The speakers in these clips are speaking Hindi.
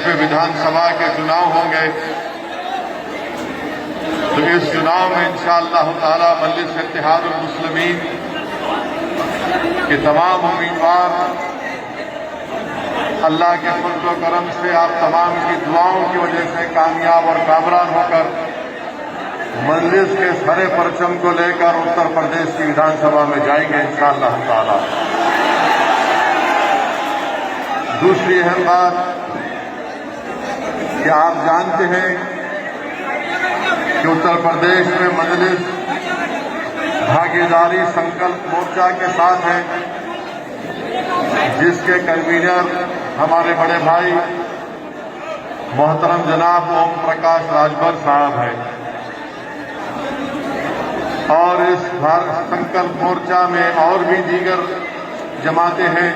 में विधानसभा के चुनाव होंगे, तो इस चुनाव में इंशाअल्लाह ताला मजलिस इत्तेहादुल मुस्लिमीन के तमाम उम्मीदवार अल्लाह के फज़्ल व करम से, आप तमाम की दुआओं की वजह से कामयाब और कामरान होकर मजलिस के हरे परचम को लेकर उत्तर प्रदेश की विधानसभा में जाएंगे इंशाअल्लाह ताला। दूसरी अहम बात कि आप जानते हैं कि उत्तर प्रदेश में मजलिस भागीदारी संकल्प मोर्चा के साथ है, जिसके कन्वीनर हमारे बड़े भाई मोहतरम जनाब ओम प्रकाश राजभर साहब हैं। और इस संकल्प मोर्चा में और भी दीगर जमातें हैं।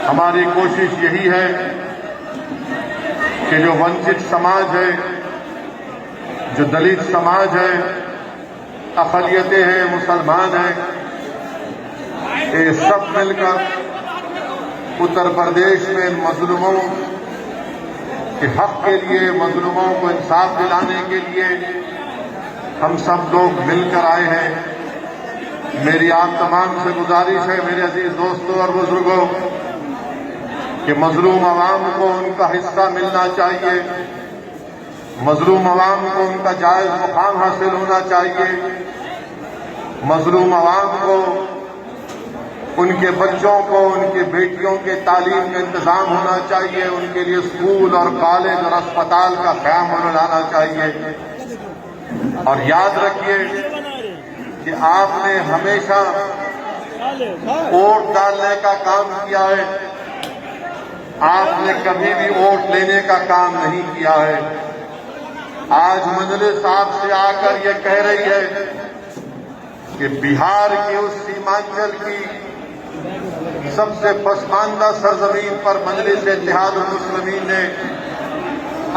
हमारी कोशिश यही है कि जो वंचित समाज है, जो दलित समाज है, अक़लियतें हैं, मुसलमान हैं, ये सब मिलकर उत्तर प्रदेश में मजलूमों के हक के लिए, मजलूमों को इंसाफ दिलाने के लिए हम सब लोग मिलकर आए हैं। मेरी आप तमाम से गुजारिश है मेरे अजीज दोस्तों और बुजुर्गों कि मजलूम अवाम को उनका हिस्सा मिलना चाहिए, मजलूम अवाम को उनका जायज मुकाम हासिल होना चाहिए, मजलूम अवाम को उनके बच्चों को, उनकी बेटियों के तालीम का इंतजाम होना चाहिए, उनके लिए स्कूल और कॉलेज और अस्पताल का क़याम होना चाहिए। और याद रखिए कि आपने हमेशा वोट डालने का काम किया है, आपने कभी भी वोट लेने का काम नहीं किया है। आज मजलिस आपसे आकर ये कह रही है कि बिहार की उस सीमांचल की सबसे पसमानदा सरजमीन पर मजलिस इत्तेहादुल मुस्लिमीन ने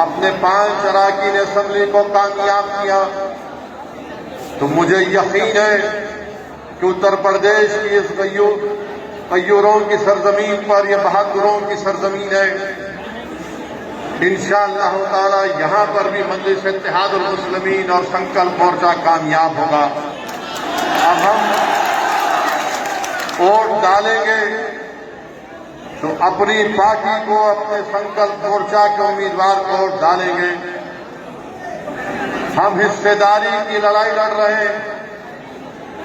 अपने 5 अराकीन असेंबली को कामयाब किया, तो मुझे यकीन है कि उत्तर प्रदेश की इस गयूरों की सरजमीन पर, यह बहादुरों की सरजमीन है, इंशाअल्लाह ताला यहां पर भी मजलिस इत्तेहादुल मुस्लिमीन और संकल्प मोर्चा कामयाब होगा। अब हम वोट डालेंगे तो अपनी पार्टी को, अपने संकल्प मोर्चा के उम्मीदवार को वोट डालेंगे। हम हिस्सेदारी की लड़ाई लड़ रहे हैं।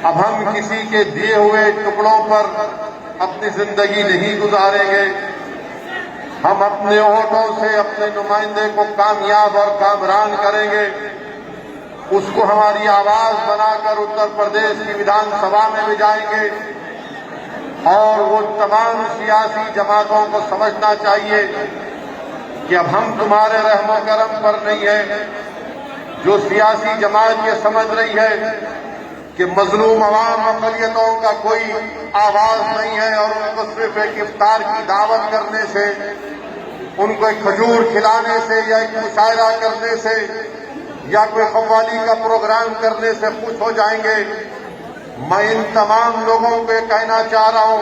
अब हम किसी के दिए हुए टुकड़ों पर अपनी जिंदगी नहीं गुजारेंगे। हम अपने वोटों से अपने नुमाइंदे को कामयाब और कामरान करेंगे, उसको हमारी आवाज बनाकर उत्तर प्रदेश की विधानसभा में भी जाएंगे। और वो तमाम सियासी जमातों को समझना चाहिए कि अब हम तुम्हारे रहमो करम पर नहीं है। जो सियासी जमात ये समझ रही है कि मजलूम अवाम अक़लियतों का कोई आवाज नहीं है और उनको सिर्फ एक इफ्तार की दावत करने से, उनको एक खजूर खिलाने से या एक मुशायरा करने से या कोई कव्वाली का प्रोग्राम करने से खुश हो जाएंगे। मैं इन तमाम लोगों को कहना चाह रहा हूं,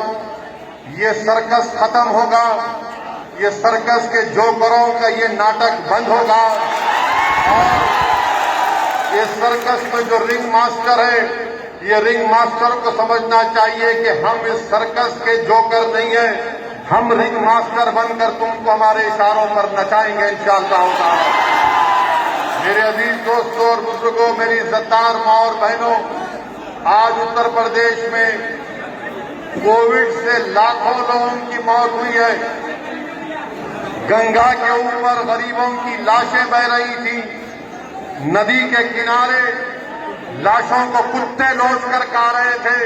ये सर्कस खत्म होगा, ये सर्कस के जोकरों का ये नाटक बंद होगा। और ये सर्कस में जो रिंग मास्टर है, ये रिंग मास्टर को समझना चाहिए कि हम इस सर्कस के जोकर नहीं है, हम रिंग मास्टर बनकर तुमको हमारे इशारों पर नचाएंगे इंशाअल्लाह ताला। मेरे अजीज दोस्तों और बुजुर्गों, मेरी इज्जतदार माँ और बहनों, आज उत्तर प्रदेश में कोविड से लाखों लोगों की मौत हुई है। गंगा के ऊपर गरीबों की लाशें बह रही थी, नदी के किनारे लाशों को कुत्ते नोच कर खा रहे थे,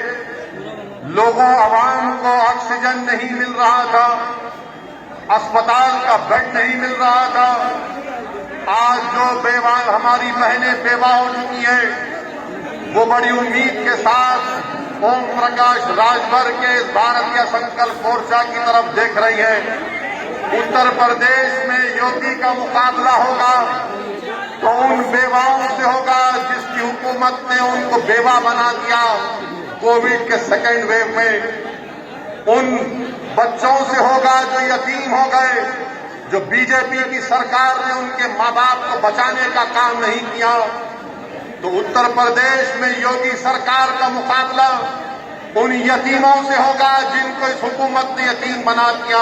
लोगों अवाम को ऑक्सीजन नहीं मिल रहा था, अस्पताल का बेड नहीं मिल रहा था। आज जो बेवा हमारी बहनें बेवा हो चुकी हैं, वो बड़ी उम्मीद के साथ ओम प्रकाश राजभर के इस भारतीय संकल्प मोर्चा की तरफ देख रही है। उत्तर प्रदेश में योगी का मुकाबला होगा तो उन बेवाओं से होगा जिसकी हुकूमत ने उनको बेवा बना दिया कोविड के सेकेंड वेव में। उन बच्चों से होगा जो यतीम हो गए, जो बीजेपी की सरकार ने उनके मां बाप को बचाने का काम नहीं किया, तो उत्तर प्रदेश में योगी सरकार का मुकाबला उन यतीमों से होगा जिनको इस हुकूमत ने यतीम बना दिया।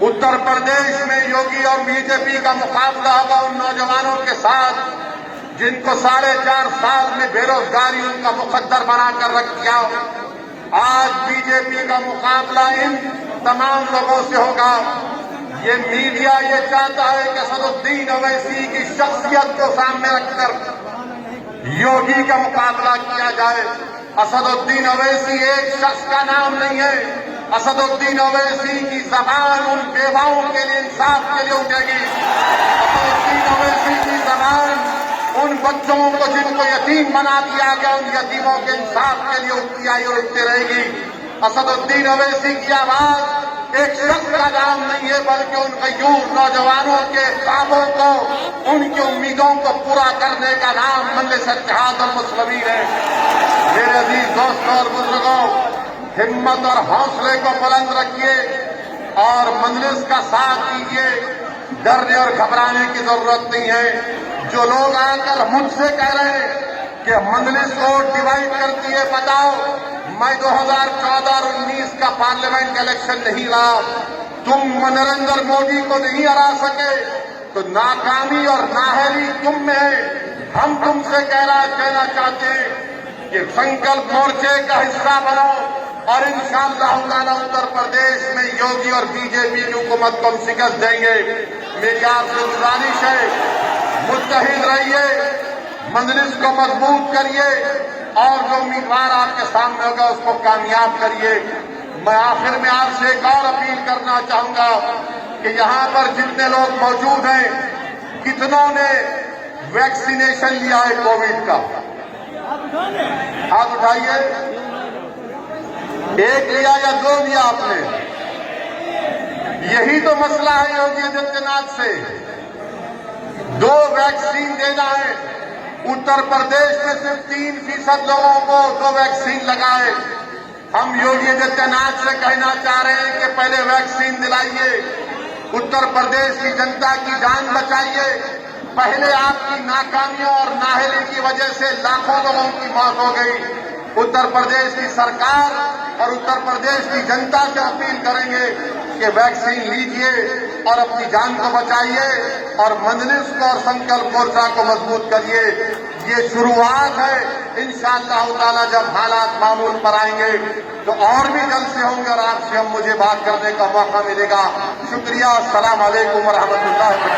उत्तर प्रदेश में योगी और बीजेपी का मुकाबला होगा उन नौजवानों के साथ जिनको 4.5 साल में बेरोजगारी उनका मुकद्दर बनाकर रख दिया। आज बीजेपी का मुकाबला इन तमाम लोगों से होगा। ये मीडिया ये चाहता है कि असदुद्दीन अवैसी की शख्सियत को सामने रखकर योगी का मुकाबला किया जाए। असदुद्दीन अवैसी एक शख्स का नाम नहीं है। असदुद्दीन अवैसी की जबान उन बेवाओं के लिए इंसाफ के लिए उठेगी। असदुद्दीन अवैसी की जबान उन बच्चों को जिनको यतीम बना दिया गया उन यतीमों के इंसाफ के लिए उठती आई और उठती रहेगी। असदुद्दीन अवैसी की आवाज एक शख्स का नाम नहीं है, बल्कि उन गयूर नौजवानों के ख्वाबों को, उनकी उम्मीदों को पूरा करने का नाम मजलिस इत्तेहाद और मुस्लिमीन है। मेरे अजीज दोस्तों और बुजुर्गों, हिम्मत और हौसले को बुलंद रखिए और मजलिस का साथ दीजिए। डरने और घबराने की जरूरत नहीं है। जो लोग आकर मुझसे कह रहे हैं कि मजलिस को डिवाइड करती है, बताओ मैं 2014 और 19 का पार्लियामेंट इलेक्शन नहीं लड़ा, तुम नरेंद्र मोदी को नहीं हरा सके, तो नाकामी और नाहरी तुम में है। हम तुमसे कहना चाहते हैं कि संकल्प मोर्चे का हिस्सा बनो और इंशाअल्लाह ताला उत्तर प्रदेश में योगी और बीजेपी की हुकूमत को हम शिकस्त देंगे। मेरी आपसे गुजारिश है, मुत्तहिद रहिए, मजलिस को मजबूत करिए और जो उम्मीदवार आपके सामने होगा उसको कामयाब करिए। मैं आखिर में आपसे एक और अपील करना चाहूंगा कि यहां पर जितने लोग मौजूद हैं, कितनों ने वैक्सीनेशन लिया है कोविड का? हाथ उठाइए। एक लिया या 2 लिया आपने? यही तो मसला है योगी आदित्यनाथ से। 2 वैक्सीन देना है। उत्तर प्रदेश में सिर्फ 3% लोगों को 2 वैक्सीन लगाए। हम योगी आदित्यनाथ से कहना चाह रहे हैं कि पहले वैक्सीन दिलाइए, उत्तर प्रदेश की जनता की जान बचाइए। पहले आपकी नाकामियों और नाअहली की वजह से लाखों लोगों की मौत हो गई। उत्तर प्रदेश की सरकार और उत्तर प्रदेश की जनता से अपील करेंगे कि वैक्सीन लीजिए और अपनी जान को बचाइए और मजलिस को और संकल्प मोर्चा को मजबूत करिए। ये शुरुआत है। इंशाअल्लाह ताला जब हालात मामूल पर आएंगे तो और भी जलसे होंगे और आपसे हम मुझे बात करने का मौका मिलेगा। शुक्रिया। अस्सलाम वालेकुम व रहमतुल्लाहि व बरकातहू।